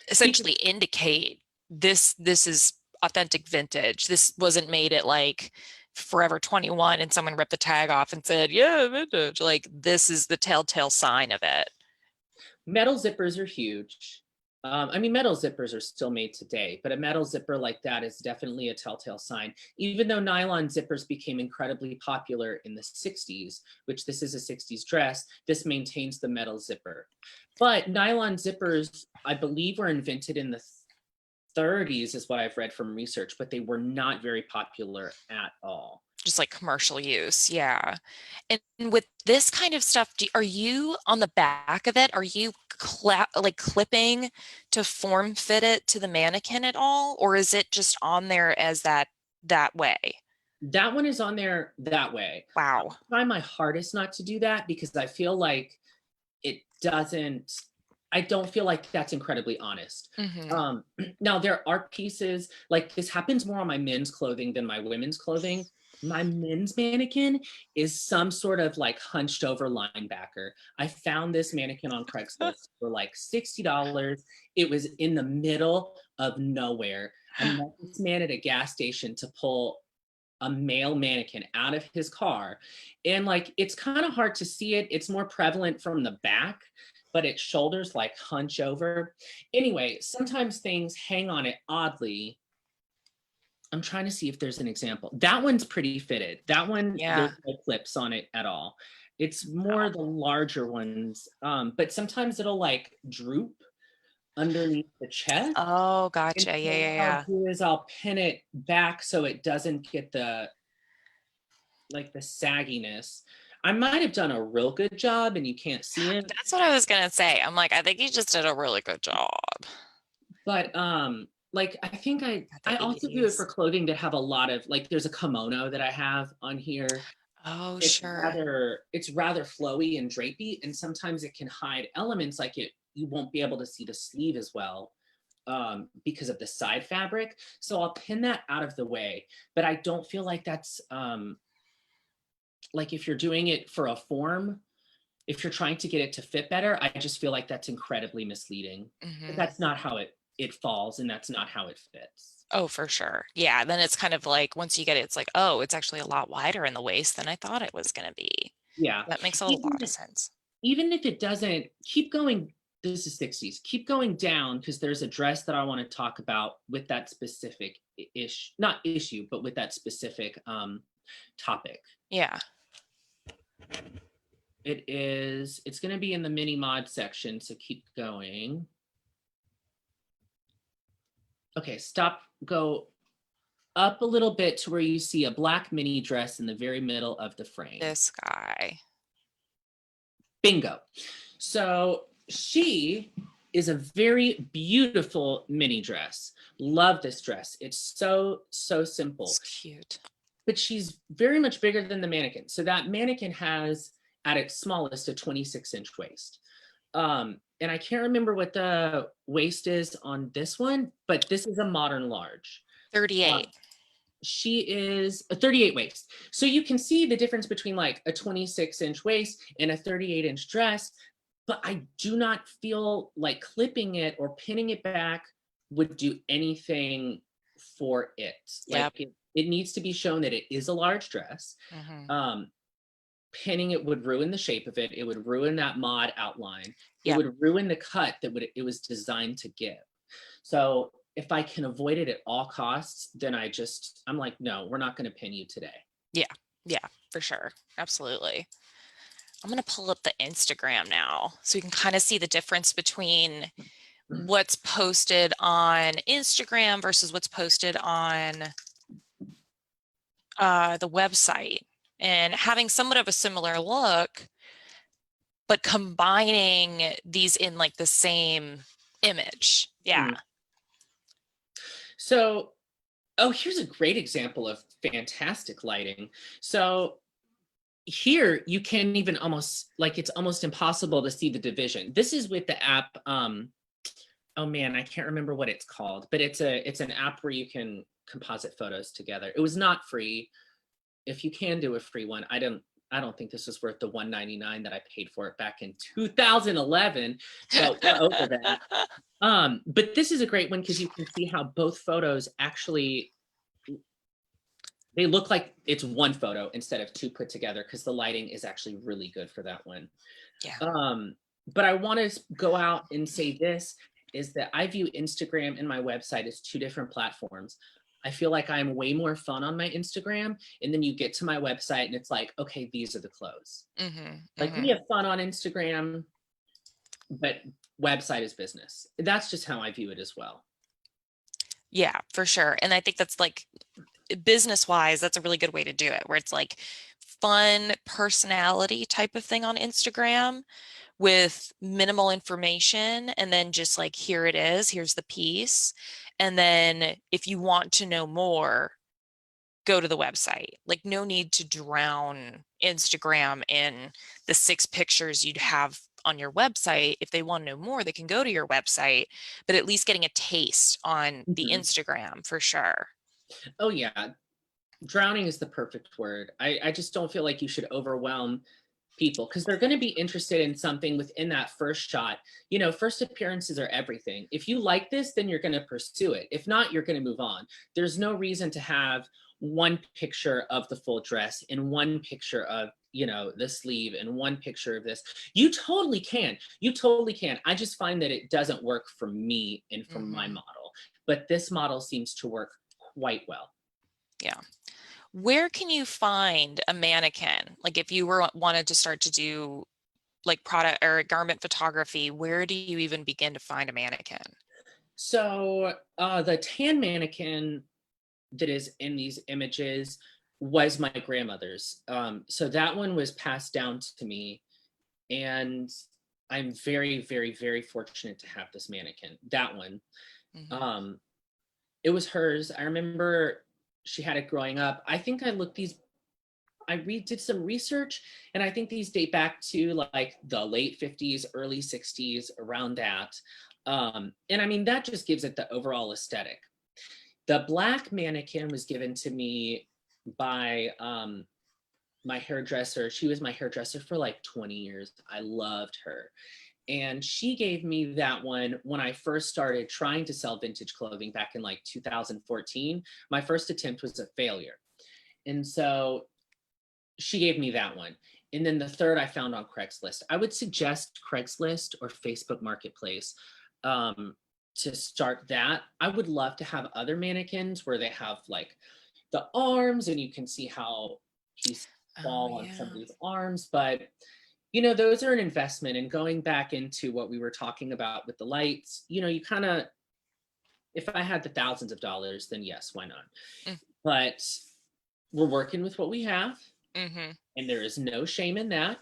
essentially indicate this is authentic vintage. This wasn't made at like Forever 21 and someone ripped the tag off and said, yeah, vintage. Like this is the telltale sign of it. metal zippers are huge. I mean, metal zippers are still made today, but a metal zipper like that is definitely a telltale sign. Even though nylon zippers became incredibly popular in the 60s, which this is a 60s dress, this maintains the metal zipper. But nylon zippers, I believe, were invented in the 30s, is what I've read from research, but they were not very popular at all. Just like commercial use. Yeah. And with this kind of stuff, are you on the back of it? Are you like clipping to form fit it to the mannequin at all? Or is it just on there as that way? That one is on there that way. I Wow. try my hardest not to do that because I feel like it doesn't, I don't feel like that's incredibly honest. Hmm. Now there are pieces like this happens more on my men's clothing than my women's clothing. My men's mannequin is some sort of like hunched over linebacker. I found this mannequin on Craigslist for like $60. It was in the middle of nowhere. I met this man at a gas station to pull a male mannequin out of his car. And like, it's kind of hard to see it. It's more prevalent from the back, but its shoulders like hunch over. Anyway, sometimes things hang on it oddly. I'm trying to see if there's an example. That one's pretty fitted. That one, Yeah. there's no clips on it at all. It's more Wow. the larger ones, but sometimes it'll like droop underneath the chest. Oh, And gotcha. Yeah, so yeah, what I'll yeah. do is I'll pin it back so it doesn't get the like the sagginess. I might have done a real good job and you can't see it, That's what I was gonna say. I'm like, I think you just did a really good job. but like I think Got I the also do it for 80s. clothing that have a lot of like there's a kimono that I have on here. Oh, It's sure. rather flowy and drapey and sometimes it can hide elements like it you won't be able to see the sleeve as well because of the side fabric. So I'll pin that out of the way, but I don't feel like that's like if you're doing it for a form, if you're trying to get it to fit better, I just feel like that's incredibly misleading. Hmm. That's not how it falls and that's not how it fits. Oh, for sure. Yeah. Then it's kind of like once you get it, it's like, oh, it's actually a lot wider in the waist than I thought it was gonna be. Yeah. That makes a Even lot of sense. even if it doesn't keep going, this is 60s. Keep going down because there's a dress that I want to talk about with that specific not issue, but with that specific topic. Yeah. It's going to be in the mini mod section, so keep going. Okay, stop, go up a little bit to where you see a black mini dress in the very middle of the frame. This guy. Bingo. So she is a very beautiful mini dress. Love this dress. It's so simple. It's cute. But she's very much bigger than the mannequin. So that mannequin has at its smallest a 26-inch waist. And I can't remember what the waist is on this one, but this is a modern large. 38. She is a 38 waist. So you can see the difference between like a 26-inch waist and a 38-inch dress, but I do not feel like clipping it or pinning it back would do anything for it. Yep. Like it needs to be shown that it is a large dress. Hmm. Pinning it would ruin the shape of it. It would ruin that mod outline. It Yep. would ruin the cut that it was designed to give. So if I can avoid it at all costs, then I'm like, no, we're not going to pin you today. Yeah. Yeah, for sure. Absolutely. I'm going to pull up the Instagram now so you can kind of see the difference between what's posted on Instagram versus what's posted on the website and having somewhat of a similar look, but combining these in like the same image. Yeah. So, oh, here's a great example of fantastic lighting. So here you can't even almost, like, it's almost impossible to see the division. This is with the app. Oh man, I can't remember what it's called, but it's an app where you can composite photos together. It was not free. If you can do a free one, I don't think this is worth the $199 that I paid for it back in 2011, but we're over that. But this is a great one because you can see how both photos actually, they look like it's one photo instead of two put together, because the lighting is actually really good for that one. Yeah. But I want to go out and say this is that I view Instagram and my website as two different platforms. I feel like I'm way more fun on my Instagram, and then you get to my website and it's like, okay, these are the clothes. Like, we have fun on Instagram, but website is business. That's just how I view it as well. Yeah, for sure. And I think that's like business wise, that's a really good way to do it, where it's like fun personality type of thing on Instagram with minimal information. And then just like, here it is, here's the piece. And then if you want to know more, go to the website. Like, no need to drown Instagram in the 6 pictures you'd have on your website. If they want to know more, they can go to your website, but at least getting a taste on the Instagram for sure. Oh yeah, drowning is the perfect word. I just don't feel like you should overwhelm people, because they're going to be interested in something within that first shot. First appearances are everything. If you like this, then you're going to pursue it. If not, you're going to move on. There's no reason to have one picture of the full dress and one picture of the sleeve and one picture of this. You totally can. I just find that it doesn't work for me and for my model, but this model seems to work quite well. Yeah. Where can you find a mannequin? Like, if you wanted to start to do like product or garment photography, where do you even begin to find a mannequin? So the tan mannequin that is in these images was my grandmother's. So that one was passed down to me, and I'm very, very, very fortunate to have this mannequin. That one, it was hers. I remember she had it growing up. I think I did some research, and I think these date back to like the late 50s, early 60s, around that. And I mean, that just gives it the overall aesthetic. The black mannequin was given to me by my hairdresser. She was my hairdresser for like 20 years. I loved her. And she gave me that one when I first started trying to sell vintage clothing back in like 2014. My first attempt was a failure. And so she gave me that one. And then the third I found on Craigslist. I would suggest Craigslist or Facebook Marketplace to start that. I would love to have other mannequins where they have like the arms and you can see how pieces fall on somebody's arms. But those are an investment. And going back into what we were talking about with the lights, you kind of, if I had the thousands of dollars, then yes, why not? But we're working with what we have. And there is no shame in that.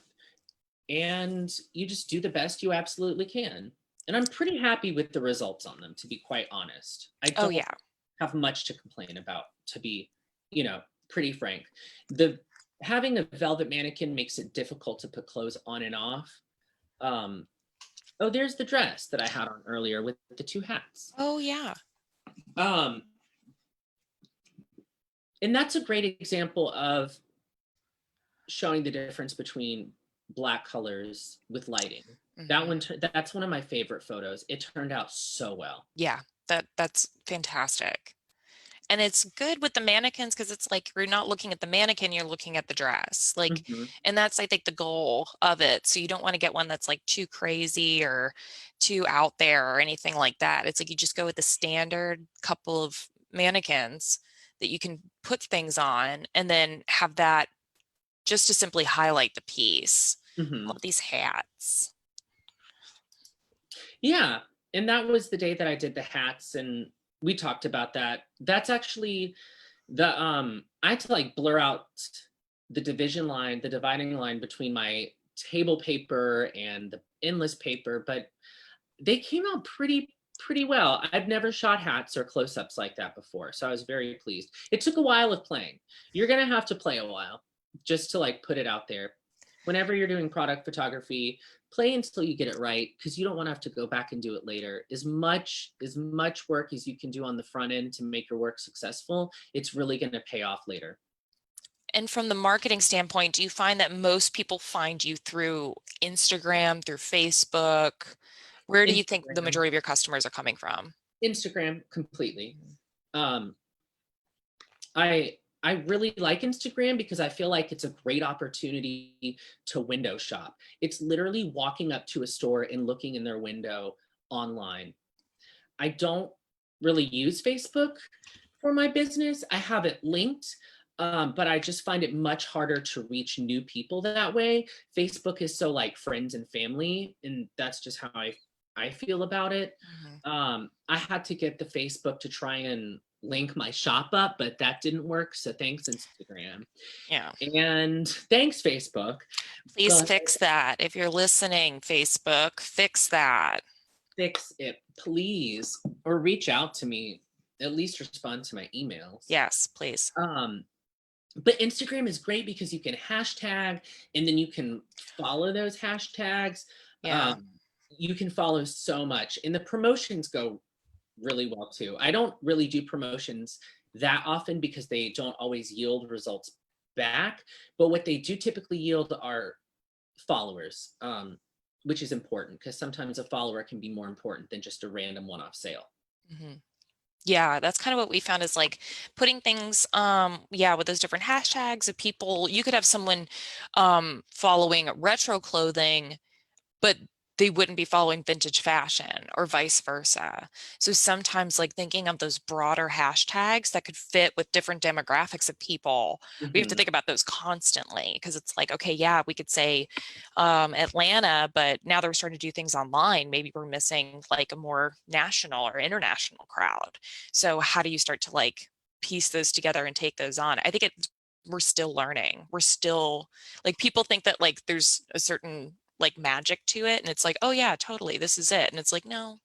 And you just do the best you absolutely can. And I'm pretty happy with the results on them, to be quite honest. I don't have much to complain about, to be, pretty frank. Having a velvet mannequin makes it difficult to put clothes on and off. Oh, there's the dress that I had on earlier with the 2 hats. Oh yeah. And that's a great example of showing the difference between black colors with lighting. That's one of my favorite photos. It turned out so well. Yeah, that's fantastic. And it's good with the mannequins because it's like you're not looking at the mannequin, you're looking at the dress. Like, and that's, I think, the goal of it. So you don't want to get one that's like too crazy or too out there or anything like that. It's like you just go with the standard couple of mannequins that you can put things on and then have that just to simply highlight the piece. Love these hats. Yeah. And that was the day that I did the hats, and we talked about that. That's actually I had to like blur out the division line, the dividing line between my table paper and the endless paper, but they came out pretty well. I've never shot hats or close-ups like that before, so I was very pleased. It took a while of playing. You're gonna have to play a while, just to like put it out there. Whenever you're doing product photography, play until you get it right, because you don't want to have to go back and do it later. As much work as you can do on the front end to make your work successful, it's really going to pay off later. And from the marketing standpoint, do you find that most people find you through Instagram, through Facebook? Where do you think the Instagram. majority of your customers are coming from? Instagram completely. Um, I I really like Instagram because I feel like it's a great opportunity to window shop. It's literally walking up to a store and looking in their window online. I don't really use Facebook for my business. I have it linked, but I just find it much harder to reach new people that way. Facebook is so like friends and family, and that's just how I feel about it. I had to get the Facebook to try and link my shop up, but that didn't work. So thanks, Instagram. Yeah. And thanks, Facebook. Please But fix that. If you're listening, Facebook, fix that. fix it, please, or reach out to me. At least respond to my emails. Yes, please. But Instagram is great because you can hashtag and then you can follow those hashtags. Yeah. You can follow so much, and the promotions go really well too. I don't really do promotions that often because they don't always yield results back. But what they do typically yield are followers, which is important because sometimes a follower can be more important than just a random one-off sale. Mm-hmm. Yeah, that's kind of what we found is like putting things, yeah, with those different hashtags of people. You could have someone following retro clothing, but they wouldn't be following vintage fashion or vice versa. So sometimes like thinking of those broader hashtags that could fit with different demographics of people, we have to Mhm. think about those constantly because it's like, okay, yeah, we could say Atlanta, but now that we're starting to do things online, maybe we're missing like a more national or international crowd. So how do you start to like piece those together and take those on? I think we're still learning. We're still like people think that like there's a certain like magic to it and it's like, oh yeah, totally, this is it. And it's like, no,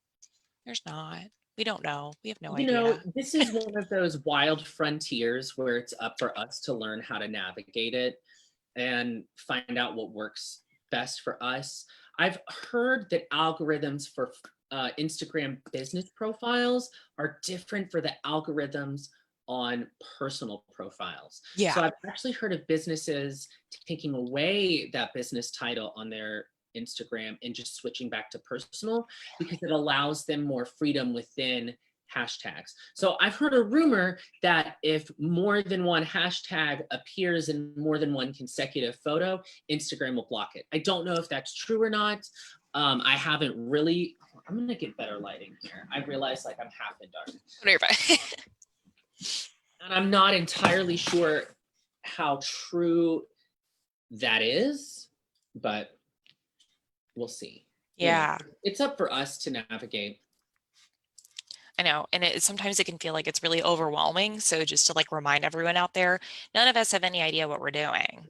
there's not. We don't know. We have no idea. This is one of those wild frontiers where it's up for us to learn how to navigate it and find out what works best for us. I've heard that algorithms for Instagram business profiles are different for the algorithms on personal profiles. So Yeah. I've actually heard of businesses taking away that business title on their Instagram and just switching back to personal because it allows them more freedom within hashtags. So I've heard a rumor that if more than one hashtag appears in more than one consecutive photo, Instagram will block it. I don't know if that's true or not. I haven't really. I'm gonna get better lighting here. I realize like I'm half in dark. What are you And I'm not entirely sure how true that is, but we'll see. Yeah, It's up for us to navigate. I know. And sometimes it can feel like it's really overwhelming. So just to like remind everyone out there, none of us have any idea what we're doing.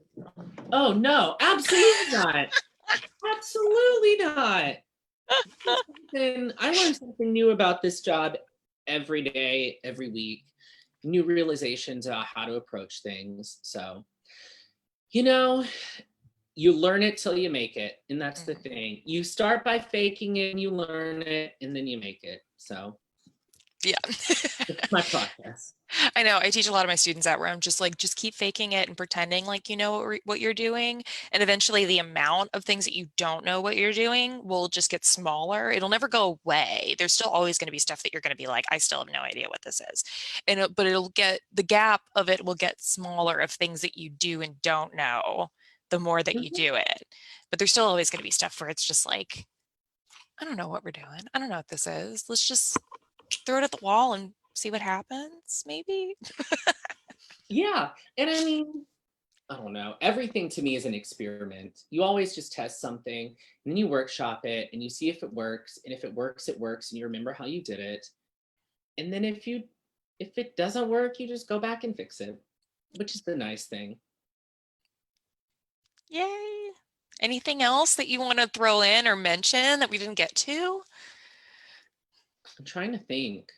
Oh no, absolutely not. Absolutely not. And I learn something new about this job every day, every week. New realizations about how to approach things. So, you know, you learn it till you make it. And that's the thing. You start by faking it, and you learn it, and then you make it. So, Yeah. it's my process. I know. I teach a lot of my students that where I'm just like, just keep faking it and pretending like you know what you're doing. And eventually the amount of things that you don't know what you're doing will just get smaller. It'll never go away. There's still always going to be stuff that you're going to be like, I still have no idea what this is. But it'll get, the gap of it will get smaller of things that you do and don't know the more that you do it. But there's still always going to be stuff where it's just like, I don't know what we're doing. I don't know what this is. Let's just throw it at the wall and see what happens, maybe. Yeah. And I mean, I don't know. Everything to me is an experiment. You always just test something and then you workshop it and you see if it works. And if it works, it works. And you remember how you did it. And then if it doesn't work, you just go back and fix it, which is the nice thing. Yay. Anything else that you want to throw in or mention that we didn't get to? I'm trying to think.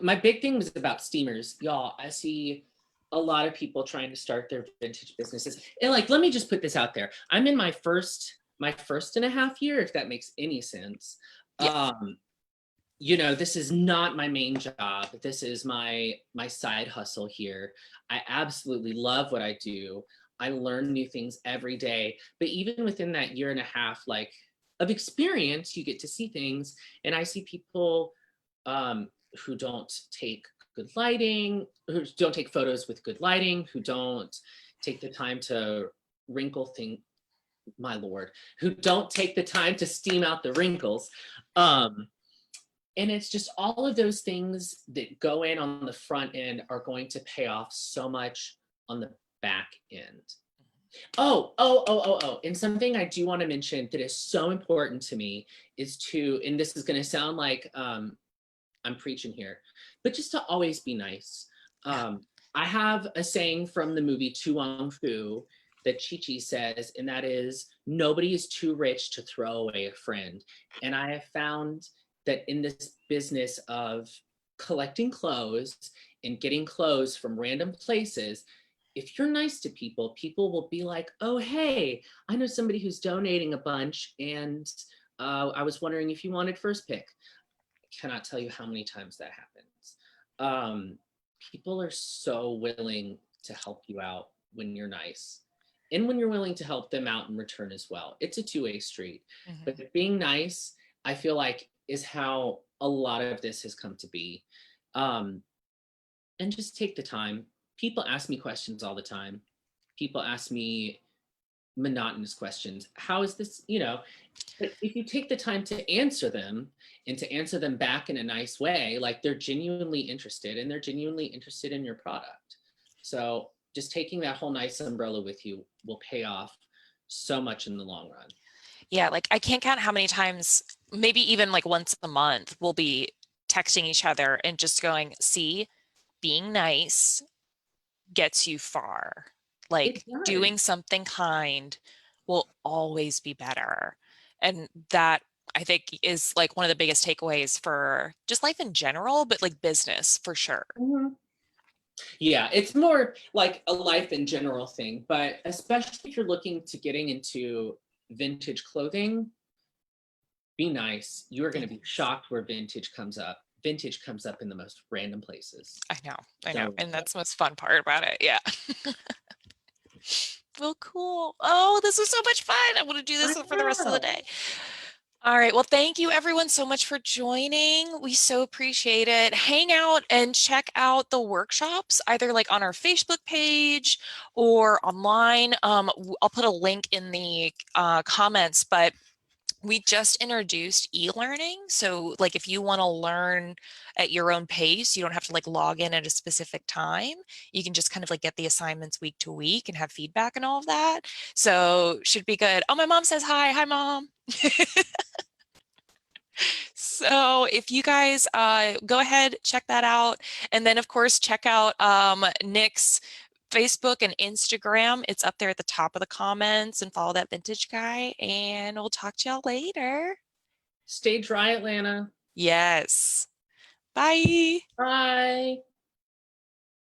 My big thing was about steamers. Y'all, I see a lot of people trying to start their vintage businesses. And like, let me just put this out there. I'm in my first and a half year, if that makes any sense. Yeah. You know, this is not my main job. This is my side hustle here. I absolutely love what I do. I learn new things every day. But even within that year and a half, like of experience, you get to see things. And I see people who don't take good lighting, who don't take photos with good lighting, who don't take the time to wrinkle things, my lord, who don't take the time to steam out the wrinkles. And it's just all of those things that go in on the front end are going to pay off so much on the back end. Oh. And something I do want to mention that is so important to me is to, and this is going to sound like I'm preaching here, but just to always be nice. I have a saying from the movie Tu Wong Fu that Chi Chi says, and that is, nobody is too rich to throw away a friend. And I have found that in this business of collecting clothes and getting clothes from random places, if you're nice to people, people will be like, oh, hey, I know somebody who's donating a bunch, and I was wondering if you wanted first pick. I cannot tell you how many times that happens. People are so willing to help you out when you're nice, and when you're willing to help them out in return as well. It's a two-way street. Mm-hmm. But being nice, I feel like, is how a lot of this has come to be. And just take the time. People ask me questions all the time. People ask me monotonous questions. How is this, you know? But if you take the time to answer them and to answer them back in a nice way, like they're genuinely interested and they're genuinely interested in your product. So just taking that whole nice umbrella with you will pay off so much in the long run. Yeah, like I can't count how many times, maybe even like once a month, we'll be texting each other and just going, see, being nice gets you far. It Like does. doing something kind will always be better. And that I think is like one of the biggest takeaways for just life in general, but like business for sure. Mhm. Yeah, it's more like a life in general thing, but especially if you're looking to getting into vintage clothing, be nice. You're going Be to be nice. shocked where vintage comes up. Vintage comes up in the most random places. I know. So And that's the most fun part about it. Yeah. Well, cool. Oh, this was so much fun. I want to do I this for the rest of the know. day. All right. Well, thank you everyone so much for joining. We so appreciate it. Hang out and check out the workshops, either like on our Facebook page or online. I'll put a link in the comments, but we just introduced e-learning. So like if you want to learn at your own pace, you don't have to like log in at a specific time. You can just kind of like get the assignments week to week and have feedback and all of that. So should be good. Oh, my mom says hi. Hi, mom. So if you guys go ahead, check that out. And then of course, check out Nick's Facebook and Instagram. It's up there at the top of the comments, and follow that vintage guy, and we'll talk to y'all later. Stay dry, Atlanta. Yes. Bye. Bye.